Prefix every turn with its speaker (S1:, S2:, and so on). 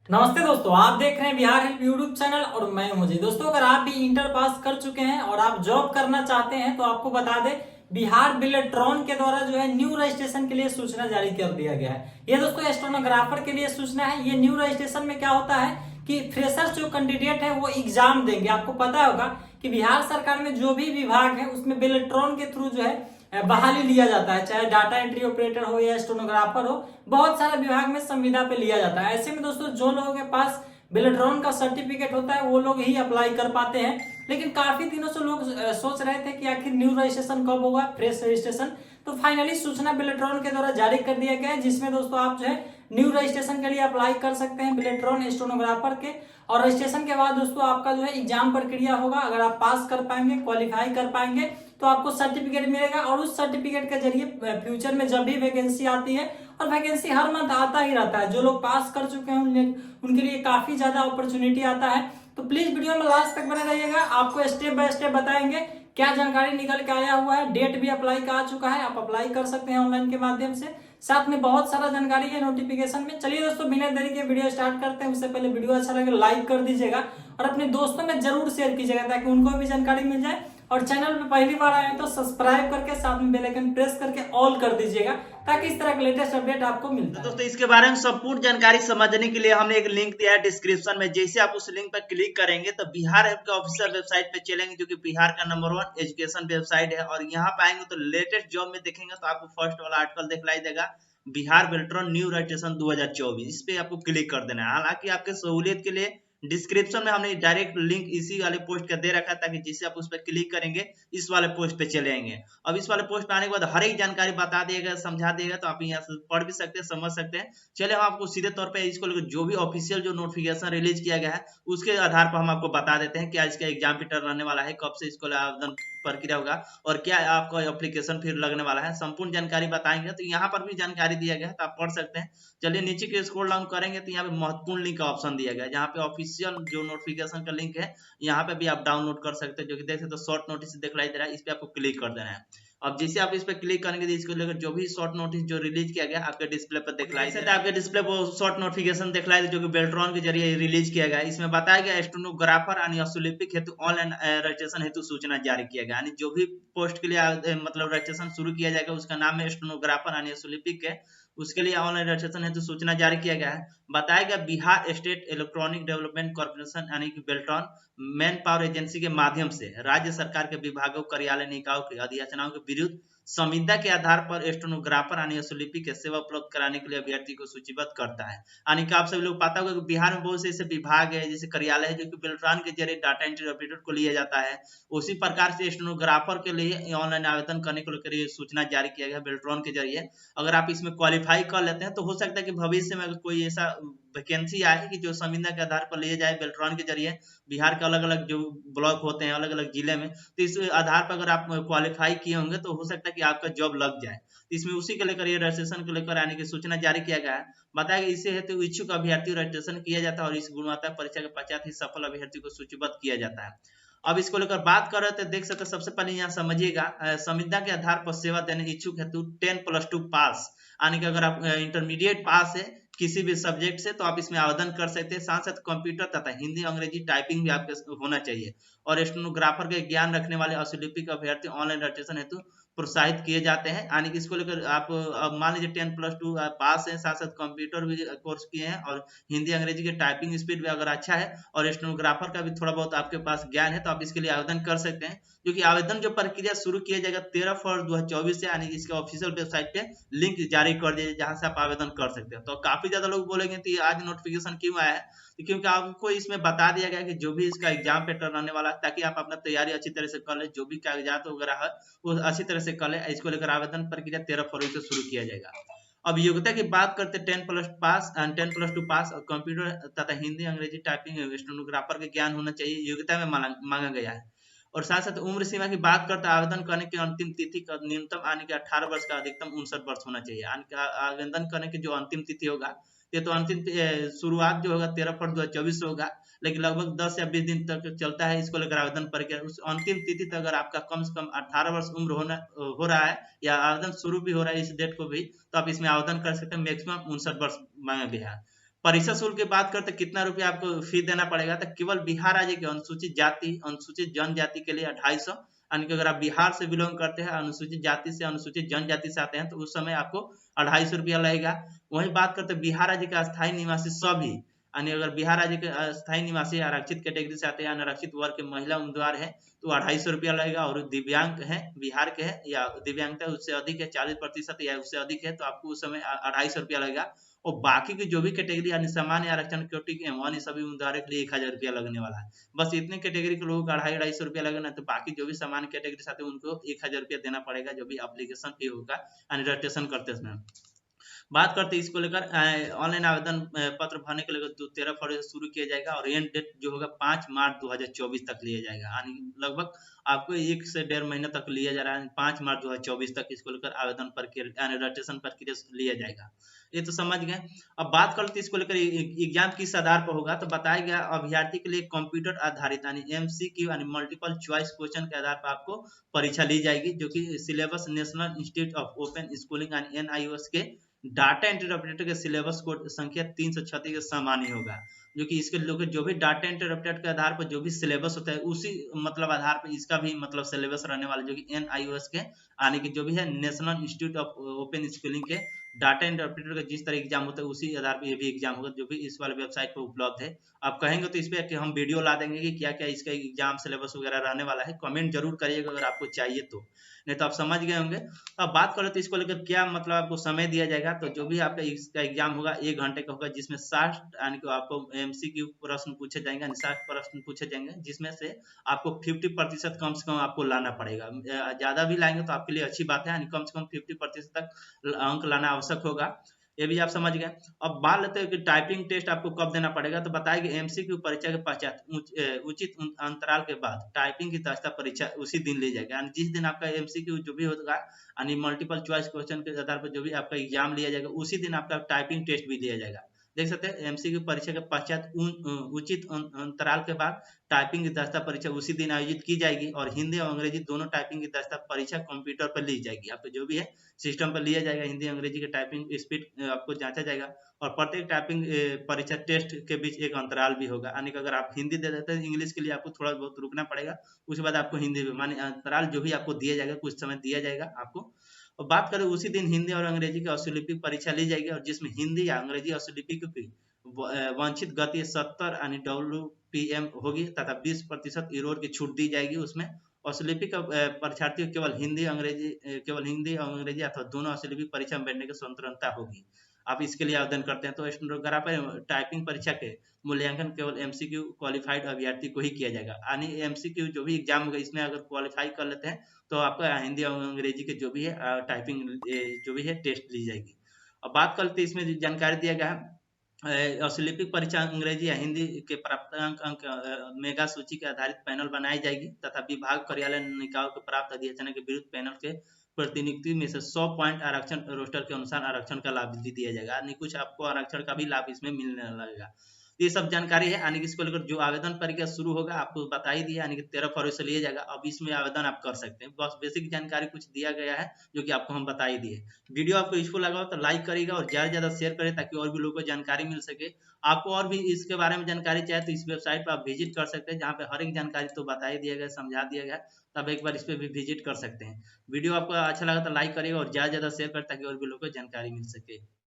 S1: नमस्ते दोस्तों, आप देख रहे हैं बिहार हेल्प यूट्यूब चैनल और मैं हूं जी। दोस्तों, अगर आप भी इंटर पास कर चुके हैं और आप जॉब करना चाहते हैं तो आपको बता दें, बिहार बिलेट्रॉन के द्वारा जो है न्यू रजिस्ट्रेशन के लिए सूचना जारी कर दिया गया है। ये दोस्तों स्टेनोग्राफर के लिए सूचना है। ये न्यू रजिस्ट्रेशन में क्या होता है कि फ्रेशर्स जो कैंडिडेट है वो एग्जाम देंगे। आपको पता होगा कि बिहार सरकार में जो भी विभाग है उसमें बिलेट्रॉन के थ्रू जो है बहाली लिया जाता है, चाहे डाटा एंट्री ऑपरेटर हो या स्टेनोग्राफर हो। बहुत सारे विभाग में संविदा पे लिया जाता है। ऐसे में दोस्तों जो लोगों के पास बिलेट्रॉन का सर्टिफिकेट होता है वो लोग ही अप्लाई कर पाते हैं। लेकिन काफी दिनों से लोग सोच रहे थे कि आखिर न्यू रजिस्ट्रेशन कब होगा, फ्रेश रजिस्ट्रेशन। तो फाइनली सूचना बिलेट्रॉन के द्वारा जारी कर दिया गया है, जिसमें दोस्तों आप जो है न्यू रजिस्ट्रेशन के लिए अप्लाई कर सकते हैं बिलेट्रॉन स्टेनोग्राफर के। और रजिस्ट्रेशन के बाद दोस्तों आपका जो है एग्जाम प्रक्रिया होगा। अगर आप पास कर पाएंगे, क्वालिफाई कर पाएंगे तो आपको सर्टिफिकेट मिलेगा। और उस सर्टिफिकेट के जरिए फ्यूचर में जब भी वैकेंसी आती है, और वैकेंसी हर मंथ आता ही रहता है, जो लोग पास कर चुके हैं उनके लिए काफी ज्यादा अपॉर्चुनिटी आता है। तो प्लीज वीडियो में लास्ट तक बने रहिएगा, आपको स्टेप बाय स्टेप बताएंगे क्या जानकारी निकल के आया हुआ है। डेट भी अप्लाई का आ चुका है, आप अप्लाई कर सकते हैं ऑनलाइन के माध्यम से। साथ में बहुत सारा जानकारी है नोटिफिकेशन में। चलिए दोस्तों, बिना देरी के वीडियो स्टार्ट करते हैं। उससे पहले वीडियो अच्छा लगे लाइक कर दीजिएगा और अपने दोस्तों में जरूर शेयर कीजिएगा ताकि उनको भी जानकारी मिल जाए। और चैनल पे पहली बार आए तो सब्सक्राइब करके साथ में बेल आइकन प्रेस करके ऑल कर दीजिएगा ताकि इस तरह का लेटेस्ट अपडेट आपको मिलता
S2: तो
S1: है।
S2: दोस्तों इसके बारे में संपूर्ण जानकारी समझने के लिए हमने एक लिंक दिया है डिस्क्रिप्शन में। जैसे आप उस लिंक पर क्लिक करेंगे तो बिहार ऐप के ऑफिशियल वेबसाइट पे चलेंगे, जो कि बिहार का नंबर 1 एजुकेशन वेबसाइट है। और यहाँ पे आएंगे तो लेटेस्ट जॉब में देखेंगे तो आपको फर्स्ट वाला आर्टिकल दिखलाई देगा, बिहार बेल्ट्रॉन न्यू रजिस्ट्रेशन 2024। इस पे आपको क्लिक कर देना है। हालांकि आपके सहूलियत के लिए डिस्क्रिप्शन में हमने डायरेक्ट लिंक इसी वाले पोस्ट का दे रखा है, ताकि जिससे आप उस पर क्लिक करेंगे इस वाले पोस्ट पे चले आएंगे। अब इस वाले पोस्ट पे आने के बाद हर एक जानकारी बता दिएगा, समझा देगा, तो आप यहाँ से पढ़ भी सकते हैं, समझ सकते हैं। चलिए हम आपको सीधे तौर पे इसको लेकर जो भी ऑफिशियल जो नोटिफिकेशन रिलीज किया गया है उसके आधार पर हम आपको बता देते हैं क्या इसका एग्जाम पैटर्न रहने वाला है, कब से इसको आवेदन प्रक्रिया होगा और क्या आपका एप्लीकेशन फिर लगने वाला है। संपूर्ण जानकारी बताएंगे। तो यहाँ पर भी जानकारी दिया गया है, तो आप पढ़ सकते हैं। चलिए नीचे के स्क्रॉल डाउन करेंगे तो यहाँ पे महत्वपूर्ण लिंक का ऑप्शन दिया गया है, जहाँ पे ऑफिशियल जो नोटिफिकेशन का लिंक है यहाँ पे भी आप डाउनलोड कर सकते हैं, जो कि देख सकते हो शॉर्ट नोटिस दिखाई दे रहा है। इस पे आपको क्लिक कर देना है। अब जैसे आप इस पे क्लिक करेंगे तो इसको लेकर जो भी शॉर्ट नोटिस जो रिलीज किया गया आपके डिस्प्ले पर दिखलाई देता है। आपके डिस्प्ले पर शॉर्ट नोटिफिकेशन दिखलाई दे जो कि बेल्ट्रॉन के जरिए रिलीज किया गया है। इसमें बताया गया स्टेनोग्राफर यानी असुलिपिक हेतु ऑनलाइन रजिस्ट्रेशन हेतु सूचना जारी किया गया। यानी जो भी पोस्ट के लिए मतलब रजिस्ट्रेशन शुरू किया जाएगा उसका नाम है स्टेनोग्राफर यानी असुलिपिक है, उसके लिए ऑनलाइन रजिस्ट्रेशन हेतु सूचना जारी किया गया है। बताया गया Bihar state electronic development corporation यानी कि बेल्ट्रॉन मैन पावर एजेंसी के माध्यम से राज्य सरकार के विभागों, कार्यालय, निकायों की अधियाचनाओं के विरुद्ध संविदा के आधार पर स्टेनोग्राफर यानी असुलिपि की सेवा उपलब्ध कराने के लिए अभ्यर्थी को सूचीबद्ध करता है। यानी कि आप सभी लोग पता होगा कि बिहार में बहुत से ऐसे विभाग है, जैसे कार्यालय है, जो कि बेल्ट्रॉन के जरिए डाटा एंट्री ऑपरेटर को लिया जाता है। उसी प्रकार से स्टेनोग्राफर के लिए ऑनलाइन आवेदन करने को लेकर ये सूचना जारी किया गया बेल्ट्रॉन के जरिए। अगर आप इसमें क्वालिफाई कर लेते हैं तो हो सकता है कि भविष्य में अगर कोई ऐसा वैकेंसी आए कि जो संविदा के आधार पर लिए जाए बेल्ट्रॉन के जरिए, बिहार के अलग अलग जो ब्लॉक होते हैं अलग अलग जिले में, तो इस आधार पर अगर आप क्वालिफाई किए होंगे तो हो सकता है कि आपका जॉब लग जाए। इसमें उसी को लेकर ये रजिस्ट्रेशन को लेकर आने की सूचना जारी किया गया है। बताया गया इससे हेतु इच्छुक अभ्यर्थी रजिस्ट्रेशन किया जाता है और इस गुणवत्ता परीक्षा के पश्चात ही सफल अभ्यर्थी को सूचीबद्ध किया जाता है। अब इसको लेकर बात कर रहे थे, देख सकते सबसे पहले यहाँ समझिएगा, संविदा के आधार पर सेवा देने इच्छुक हेतु 10+2 पास, यानी कि अगर आप इंटरमीडिएट पास है किसी भी सब्जेक्ट से तो आप इसमें आवेदन कर सकते हैं। साथ साथ कंप्यूटर तथा हिंदी अंग्रेजी टाइपिंग भी आपके होना चाहिए। और स्टेनोग्राफर के ज्ञान रखने वाले असुलिपिक अभ्यर्थी ऑनलाइन रजिस्ट्रेशन हेतु प्रोत्साहित किए जाते हैं। यानी कि इसको लेकर आप अब मान लीजिए 10+2 पास है, साथ साथ कंप्यूटर भी कोर्स किए हैं और हिंदी अंग्रेजी की टाइपिंग स्पीड भी अगर अच्छा है और स्टेनोग्राफर का भी थोड़ा बहुत आपके पास ज्ञान है तो आप इसके लिए आवेदन कर सकते हैं। जो कि आवेदन जो प्रक्रिया शुरू किया जाएगा 13 फरवरी 2024 से, यानी इसके ऑफिशियल वेबसाइट पे लिंक जारी कर दिया जहां से आप आवेदन कर सकते हैं। तो काफी ज्यादा लोग बोलेंगे तो ये आज नोटिफिकेशन क्यों आया है, तो क्योंकि आपको इसमें बता दिया गया कि जो भी इसका एग्जाम पैटर्न रहने वाला है, ताकि आप अपना तैयारी अच्छी तरह से कर ले, जो भी कागजात वगैरह है वो अच्छी तरह से कर ले। इसको लेकर आवेदन प्रक्रिया 13 फरवरी से शुरू किया जाएगा। अब योग्यता की बात करते हैं 10+2 पास और कंप्यूटर तथा हिंदी अंग्रेजी टाइपिंग स्टेनोग्राफर के ज्ञान होना चाहिए, योग्यता में मांगा गया है। और साथ साथ उम्र सीमा की बात करते हैं, आवेदन करने की अंतिम तिथि का न्यूनतम यानी कि 18 वर्ष का अधिकतम 59 वर्ष होना चाहिए। यानी कि आवेदन करने की जो अंतिम तिथि होगा, ये तो अंतिम शुरुआत जो होगा 13 फरवरी 2024 से होगा, लेकिन लगभग 10 या 20 दिन तक चलता है इसको लेकर आवेदन प्रक्रिया। उस अंतिम तिथि तक अगर आपका कम से कम 18 वर्ष उम्र हो रहा है या आवेदन शुरू भी हो रहा है इस डेट को भी, तो आप इसमें आवेदन कर सकते हैं। मैक्सिमम 59 वर्ष मांगा गया है। परीक्षा शुल्क की बात करते कितना रुपया आपको फी देना पड़ेगा, तो केवल बिहार राज्य के अनुसूचित जाति अनुसूचित जनजाति के लिए 250, यानी कि अगर आप बिहार से बिलोंग करते हैं, अनुसूचित जाति से अनुसूचित जनजाति से आते हैं, तो उस समय आपको 250 रुपया लगेगा। वहीं बात करते बिहार राज्य का अस्थायी निवासी सभी, यानी अगर बिहार राज्य के अस्थायी निवासी आरक्षित कैटेगरी से आते हैं, आरक्षित वर्ग के महिला उम्मीदवार है, तो 250 रुपया लगेगा। और दिव्यांग है, बिहार के है या दिव्यांगता उससे अधिक है 40% या उससे अधिक है, तो आपको उस समय 250 रुपया लगेगा। और बाकी की जो भी कैटेगरी यानी सामान्य आरक्षण कैटेगरी के हैं, सभी उम्मीदवारों के लिए 1000 रुपया लगने वाला है। बस इतने कैटेगरी के लोगों का 250 रुपया लगना, तो बाकी जो भी सामान्य कैटेगरी से आते हैं उनको 1000 रुपया देना पड़ेगा, जो भी एप्लीकेशन फी होगा यानी रजिस्ट्रेशन करते समय। बात करते हैं इसको लेकर ऑनलाइन आवेदन पत्र भरने के लिए 13 फरवरी से शुरू किया जाएगा और एंड डेट जो होगा 5 मार्च 2024 तक लिया जाएगा, यानी लगभग आपको 1 से 1.5 महीना तक लिया जा रहा है। 5 मार्च 2024 तक इसको लेकर आवेदन प्रक्रिया यानी रजिस्ट्रेशन प्रक्रिया लिया जाएगा। ये तो समझ गए। अब बात करते हैं इसको लेकर एग्जाम किस आधार पर होगा, तो बताया गया अभ्यर्थी के लिए कंप्यूटर आधारित यानी MCQ यानी मल्टीपल चॉइस क्वेश्चन के आधार पर आपको परीक्षा ली जाएगी, जो कि syllabus national institute of open schooling यानी NIOS के डाटा एंट्री ऑपरेटर के सिलेबस कोड संख्या 336 के समान ही होगा, जो कि इसके लोग जो भी डाटा एंट्री ऑपरेटर के आधार पर जो भी सिलेबस होता है उसी मतलब आधार पर इसका भी मतलब सिलेबस रहने वाला, जो कि NIOS के यानी कि जो भी है national institute of open schooling के डाटा एंट्री ऑपरेटर का जिस तरह एग्जाम होता है उसी आधार पर ये भी एग्जाम होगा, जो भी इस वाले वेबसाइट पर उपलब्ध है। आप कहेंगे तो इस पे कि हम वीडियो ला देंगे कि क्या क्या इसका एग्जाम सिलेबस वगैरह रहने वाला है, कमेंट जरूर करिएगा अगर आपको चाहिए तो, नहीं तो आप समझ गए होंगे। अब बात करें तो इसको लेकर क्या मतलब आपको समय दिया जाएगा, तो जो भी आपका इसका एग्जाम होगा 1 घंटे का होगा, जिसमें 60 यानी कि आपको MCQ प्रश्न पूछे जाएंगे, 60 प्रश्न पूछे जाएंगे, जिसमें से आपको 50% कम से कम आपको लाना पड़ेगा। ज्यादा भी लाएंगे तो आपके लिए अच्छी बात है, यानी कम से कम 50% तक अंक लाना आवश्यक होगा, ये भी आप समझ गए। अब बात लेते हैं कि टाइपिंग टेस्ट आपको कब देना पड़ेगा, तो बताया कि MCQ परीक्षा के पश्चात उचित अंतराल के बाद टाइपिंग की दस्ता परीक्षा उसी दिन ली जाएगी, यानी जिस दिन आपका MCQ जो भी होगा यानी मल्टीपल चॉइस क्वेश्चन के आधार पर जो भी आपका एग्जाम लिया जाएगा उसी दिन आपका टाइपिंग टेस्ट भी लिया जाएगा। देख सकते हैं MCQ परीक्षा के पश्चात उचित अंतराल के बाद टाइपिंग की दस्ता परीक्षा उसी दिन आयोजित की जाएगी, और हिंदी और अंग्रेजी दोनों टाइपिंग की दस्ता परीक्षा कंप्यूटर पर ली जाएगी, आपको जो भी है सिस्टम पर लिया जाएगा। हिंदी अंग्रेजी के टाइपिंग स्पीड आपको जांचा जाएगा, और प्रत्येक टाइपिंग परीक्षा टेस्ट के बीच एक अंतराल भी होगा, यानी कि अगर आप हिंदी दे देते हैं इंग्लिश के लिए आपको थोड़ा बहुत रुकना पड़ेगा, उसके बाद आपको हिंदी में माने अंतराल जो भी आपको दिया जाएगा कुछ समय दिया जाएगा आपको। और बात करें उसी दिन हिंदी और अंग्रेजी की अश्वलिपि परीक्षा ली जाएगी, और जिसमें हिंदी या अंग्रेजी अश्वलिपि की वांछित गति 70 यानी WPM होगी तथा 20% इरोर की छूट दी जाएगी उसमें। अश्वलिपि का परीक्षार्थी केवल हिंदी और अंग्रेजी अथवा दोनों अश्वलिपि परीक्षा में बैठने की स्वतंत्रता होगी, आप इसके लिए आवेदन करते हैं। तो स्टेनोग्राफर टाइपिंग परीक्षा के मूल्यांकन केवल MCQ क्वालिफाइड अभ्यर्थी को ही किया जाएगा, यानी MCQ जो भी एग्जाम होगा इसमें अगर क्वालिफाई कर लेते हैं तो आपका हिंदी और अंग्रेजी के जो भी है टाइपिंग जो भी है टेस्ट ली जाएगी। अब बात करते हैं इसमें जो जानकारी दिया गया है अश्वलिपिक परीक्षा अंग्रेजी या हिंदी के प्राप्तांक अंक मेगा सूची के आधारित पैनल बनाई जाएगी, तथा विभाग कार्यालय निकायों के प्राप्त अधिसूचना के विरुद्ध पैनल के प्रतिनियुक्ति में से 100 पॉइंट आरक्षण रोस्टर के अनुसार आरक्षण का लाभ भी दिया जाएगा, यानी कुछ आपको आरक्षण का भी लाभ इसमें मिलने लगेगा। ये सब जानकारी है, यानी कि इसको लेकर जो आवेदन प्रक्रिया शुरू होगा आपको बता ही दिया, यानी कि 13 फरवरी से लिया जाएगा। अब इसमें आवेदन आप कर सकते हैं, बस बेसिक जानकारी कुछ दिया गया है जो कि आपको हम बता ही दिए। वीडियो आपको यूजफुल लगा हो तो लाइक करिएगा और ज्यादा से ज्यादा शेयर करें ताकि और भी लोगों को जानकारी मिल सके। आपको और भी इसके बारे में जानकारी चाहिए तो इस वेबसाइट पर आप विजिट कर सकते हैं, जहाँ पे हर एक जानकारी तो बता ही दिया गया, समझा दिया गया, तब एक बार इस पर भी विजिट कर सकते हैं। वीडियो आपको अच्छा लगा तो लाइक करिएगा और ज्यादा से ज्यादा शेयर करें ताकि और भी लोगों को जानकारी मिल सके।